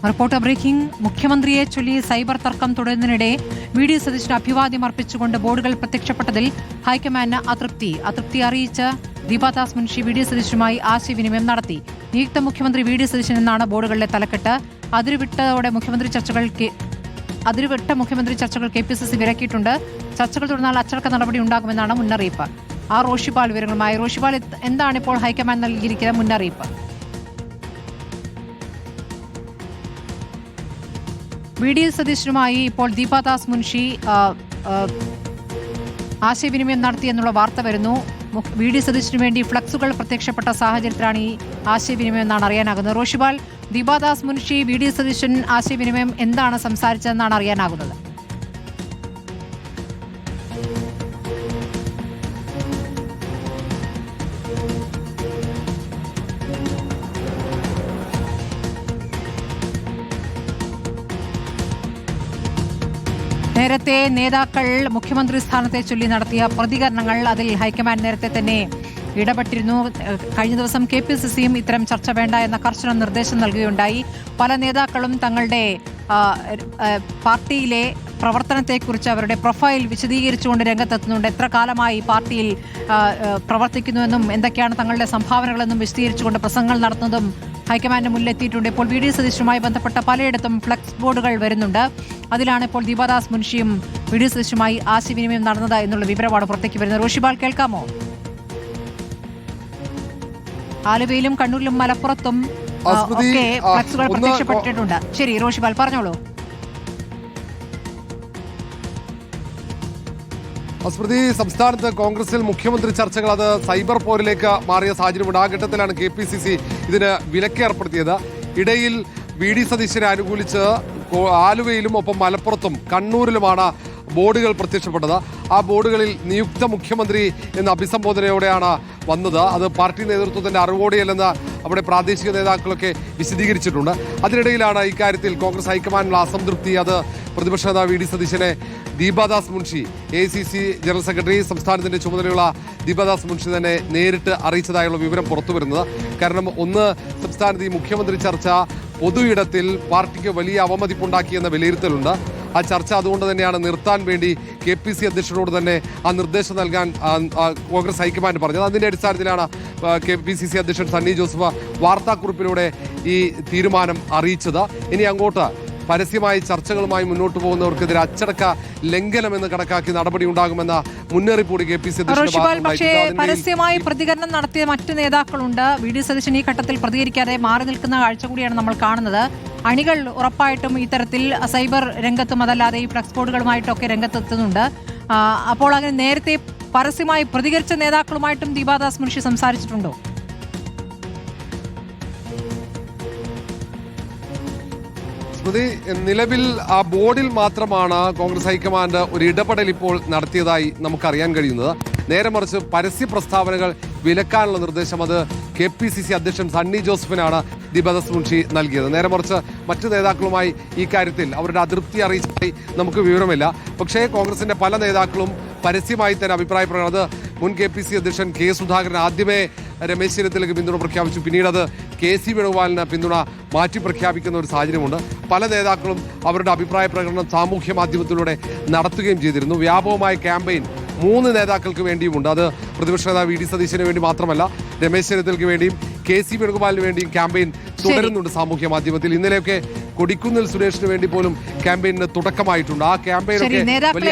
Reporter breaking. മുഖ്യമന്ത്രിയെ ചൊല്ലി cyber തർക്കം തുടരുന്നതിനിടെ വി.ഡി. സതീശന് അഭിവാദ്യം അർപ്പിച്ചുകൊണ്ട് ബോർഡുകൾ പ്രത്യക്ഷപ്പെട്ടതിൽ ഹൈക്കമാൻഡിന് അതൃപ്തി അറിയിച്ച് ദീപാദാസ് മുൻഷി വി.ഡി. സതീശനുമായി ആശയവിനിമയം നടത്തി. നിയുക്ത മുഖ്യമന്ത്രി വി.ഡി. സതീശൻ എന്നാണ് ബോർഡുകളിലെ തലക്കെട്ട്. അതിരുവിട്ട മുഖ്യമന്ത്രി ചർച്ചകൾ കെ.പി.സി.സി വിലക്കിയിട്ടുണ്ട്. ചർച്ചകൾ തുടർന്നാൽ അച്ചടക്ക നടപടി ഉണ്ടാകുമെന്നാണ് മുന്നറിയിപ്പ്. റോഷിപാൽ വിവരങ്ങളുമായി. റോഷിപാൽ, എന്താണ് ഇപ്പോൾ ഹൈക്കമാൻഡ് നൽകിയിരിക്കുന്ന മുന്നറിയിപ്പ്? വി.ഡി. സതീശനുമായി ഇപ്പോൾ ദീപാദാസ് മുൻഷി ആശയവിനിമയം നടത്തിയെന്നുള്ള വാർത്ത വരുന്നു. വി.ഡി. സതീശനു വേണ്ടി ഫ്ലക്സുകൾ പ്രത്യക്ഷപ്പെട്ട സാഹചര്യത്തിലാണ് ഈ ആശയവിനിമയം എന്നാണ് അറിയാനാകുന്നത്. റോഷിപാൽ, ദീപാദാസ് മുൻഷി വി.ഡി. സതീശൻ ആശയവിനിമയം എന്താണ് സംസാരിച്ചതെന്നാണ് അറിയാനാകുന്നത്? നേരത്തെ നേതാക്കൾ മുഖ്യമന്ത്രി സ്ഥാനത്തെ ചൊല്ലി നടത്തിയ പ്രതികരണങ്ങൾ, അതിൽ ഹൈക്കമാൻഡ് നേരത്തെ തന്നെ ഇടപെട്ടിരുന്നു. കഴിഞ്ഞ ദിവസം കെ.പി.സി.സിയും ഇത്തരം ചർച്ച വേണ്ട എന്ന കർശന നിർദ്ദേശം നൽകുകയുണ്ടായി. പല നേതാക്കളും തങ്ങളുടെ പാർട്ടിയിലെ പ്രവർത്തനത്തെക്കുറിച്ച് അവരുടെ പ്രൊഫൈൽ വിശദീകരിച്ചുകൊണ്ട് രംഗത്തെത്തുന്നുണ്ട്. എത്ര കാലമായി പാർട്ടിയിൽ പ്രവർത്തിക്കുന്നുവെന്നും എന്തൊക്കെയാണ് തങ്ങളുടെ സംഭാവനകളെന്നും വിശദീകരിച്ചുകൊണ്ട് പ്രസംഗങ്ങൾ നടത്തുന്നതും ഹൈക്കമാൻഡിന് മുന്നിലെത്തിയിട്ടുണ്ട്. ഇപ്പോൾ വി.ഡി. സതീശനുമായി ബന്ധപ്പെട്ട പലയിടത്തും ഫ്ലക്സ് ബോർഡുകൾ വരുന്നുണ്ട്. അതിലാണ് ഇപ്പോൾ ദീപാദാസ് മുൻഷിയും വി.ഡി. സതീശനുമായി ആശയവിനിമയം നടന്നത് എന്നുള്ള വിവരമാണ് പുറത്തേക്ക് വരുന്നത്. റോഷിപാൽ, കേൾക്കാമോ? ആലുവയിലും കണ്ണൂരിലും മലപ്പുറത്തും ഒക്കെ ഫ്ലക്സുകൾ പ്രത്യക്ഷപ്പെട്ടിട്ടുണ്ട്. ശരി, റോഷിപാൽ പറഞ്ഞോളൂ. സ്മൃതി, സംസ്ഥാനത്ത് കോൺഗ്രസിൽ മുഖ്യമന്ത്രി ചർച്ചകൾ അത് സൈബർ പോരിലേക്ക് മാറിയ സാഹചര്യമുണ്ട്. ആ ഘട്ടത്തിലാണ് കെ.പി.സി.സി ഇതിന് വിലക്ക് ഏർപ്പെടുത്തിയത്. ഇടയിൽ വി.ഡി. സതീശനെ അനുകൂലിച്ച് ആലുവയിലും ഒപ്പം മലപ്പുറത്തും കണ്ണൂരിലുമാണ് ബോർഡുകൾ പ്രത്യക്ഷപ്പെട്ടത്. ആ ബോർഡുകളിൽ നിയുക്ത മുഖ്യമന്ത്രി എന്ന അഭിസംബോധനയോടെയാണ് വന്നത്. അത് പാർട്ടി നേതൃത്വത്തിന്റെ അറിവോടെയല്ലെന്ന് അവിടെ പ്രാദേശിക നേതാക്കളൊക്കെ വിശദീകരിച്ചിട്ടുണ്ട്. അതിനിടയിലാണ് ഇക്കാര്യത്തിൽ കോൺഗ്രസ് ഹൈക്കമാൻഡിനുള്ള അസംതൃപ്തി. അത് പ്രതിപക്ഷ നേതാവ് വി.ഡി. സതീശനെ Deepa Das Munshi, AICC general secretary, സംസ്ഥാനത്തിന്റെ ചുമതലയുള്ള ദീപാദാസ് മുൻഷി തന്നെ നേരിട്ട് അറിയിച്ചതായുള്ള വിവരം പുറത്തു വരുന്നത്. കാരണം ഒന്ന്, സംസ്ഥാനത്ത് ഈ മുഖ്യമന്ത്രി ചർച്ച പൊതു ഇടത്തിൽ പാർട്ടിക്ക് വലിയ അവമതിപ്പുണ്ടാക്കിയെന്ന വിലയിരുത്തലുണ്ട്. ആ ചർച്ച അതുകൊണ്ട് തന്നെയാണ് നിർത്താൻ വേണ്ടി കെ.പി.സി. അധ്യക്ഷനോട് തന്നെ ആ നിർദ്ദേശം നൽകാൻ കോൺഗ്രസ് ഹൈക്കമാൻഡ് പറഞ്ഞത്. അതിന്റെ അടിസ്ഥാനത്തിലാണ് കെ.പി.സി.സി അധ്യക്ഷൻ സണ്ണി ജോസഫ് വാർത്താക്കുറിപ്പിലൂടെ ഈ തീരുമാനം അറിയിച്ചത്. ഇനി അങ്ങോട്ട് പരസ്യമായി ചർച്ചകളുമായി മുന്നോട്ട് പോകുന്നവർക്കെതിരെ അച്ചടക്ക ലംഘനമെന്ന് കണക്കാക്കി നടപടി ഉണ്ടാകുമെന്ന മുന്നറിയിപ്പ് കൂടി കെ.പി.സി. പക്ഷേ പരസ്യമായി പ്രതികരണം നടത്തിയ മറ്റു നേതാക്കളുണ്ട്. വി.ഡി. സതീശൻ ഈ ഘട്ടത്തിൽ പ്രതികരിക്കാതെ മാറി നിൽക്കുന്ന കാഴ്ച കൂടിയാണ് നമ്മൾ കാണുന്നത്. അണികൾ ഉറപ്പായിട്ടും ഇത്തരത്തിൽ സൈബർ രംഗത്തും അതല്ലാതെ ഈ ഫ്ലക്സ് ബോർഡുകളുമായിട്ടൊക്കെ രംഗത്തെത്തുന്നുണ്ട്. അപ്പോൾ അങ്ങനെ നേരത്തെ പരസ്യമായി പ്രതികരിച്ച നേതാക്കളുമായിട്ടും ദീപാദാസ് മുൻഷി സംസാരിച്ചിട്ടുണ്ടോ? സ്മൃതി, നിലവിൽ ആ ബോർഡിൽ മാത്രമാണ് കോൺഗ്രസ് ഹൈക്കമാൻഡ് ഒരു ഇടപെടൽ ഇപ്പോൾ നടത്തിയതായി നമുക്കറിയാൻ കഴിയുന്നത്. നേരെ മറിച്ച് പരസ്യ പ്രസ്താവനകൾ വിലക്കാനുള്ള നിർദ്ദേശം അത് കെ.പി.സി.സി അധ്യക്ഷൻ സണ്ണി ജോസഫിനാണ് ദീപാദാസ് മുൻഷി നൽകിയത്. നേരെ മറിച്ച് മറ്റു നേതാക്കളുമായി ഈ കാര്യത്തിൽ അവരുടെ അതൃപ്തി അറിയിച്ചതായി നമുക്ക് വിവരമില്ല. പക്ഷേ കോൺഗ്രസിന്റെ പല നേതാക്കളും പരസ്യമായി തന്നെ അഭിപ്രായ പ്രകടനം, അത് മുൻ കെ.പി.സി. അധ്യക്ഷൻ കെ. സുധാകരൻ ആദ്യമേ രമേശ് ചെന്നിത്തലയ്ക്ക് പിന്തുണ പ്രഖ്യാപിച്ചു. പിന്നീട് അത് കെ.സി. വേണുഗോപാലിന് പിന്തുണ മാറ്റി പ്രഖ്യാപിക്കുന്ന ഒരു സാഹചര്യമുണ്ട്. പല നേതാക്കളും അവരുടെ അഭിപ്രായ പ്രകടനം സാമൂഹ്യ മാധ്യമത്തിലൂടെ നടത്തുകയും ചെയ്തിരുന്നു. വ്യാപകമായ ക്യാമ്പയിൻ 3 നേതാക്കൾക്ക് വേണ്ടിയുമുണ്ട്. അത് പ്രതിപക്ഷ നേതാവ് വി.ഡി. സതീശന് വേണ്ടി മാത്രമല്ല, രമേശ് ചെന്നിത്തലയ്ക്ക് വേണ്ടിയും കെ.സി. വേണുഗോപാലിന് വേണ്ടിയും ക്യാമ്പയിൻ തുടരുന്നുണ്ട് സാമൂഹ്യ മാധ്യമത്തിൽ. ഇന്നലെയൊക്കെ കൊടിക്കുന്നിൽ സുരേഷിന് വേണ്ടി പോലും ക്യാമ്പയിന് തുടക്കമായിട്ടുണ്ട്. ആ ക്യാമ്പയിനൊക്കെ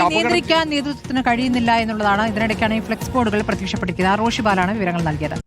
നിയന്ത്രിക്കാൻ നേതൃത്വത്തിന് കഴിയുന്നില്ല എന്നുള്ളതാണ്. ഇതിനിടയ്ക്കാണ് ഈ ഫ്ലെക്സ് ബോർഡുകൾ പ്രത്യക്ഷപ്പെട്ടിരിക്കുന്നത്. റോഷിപാലാണ് വിവരങ്ങൾ നൽകിയത്.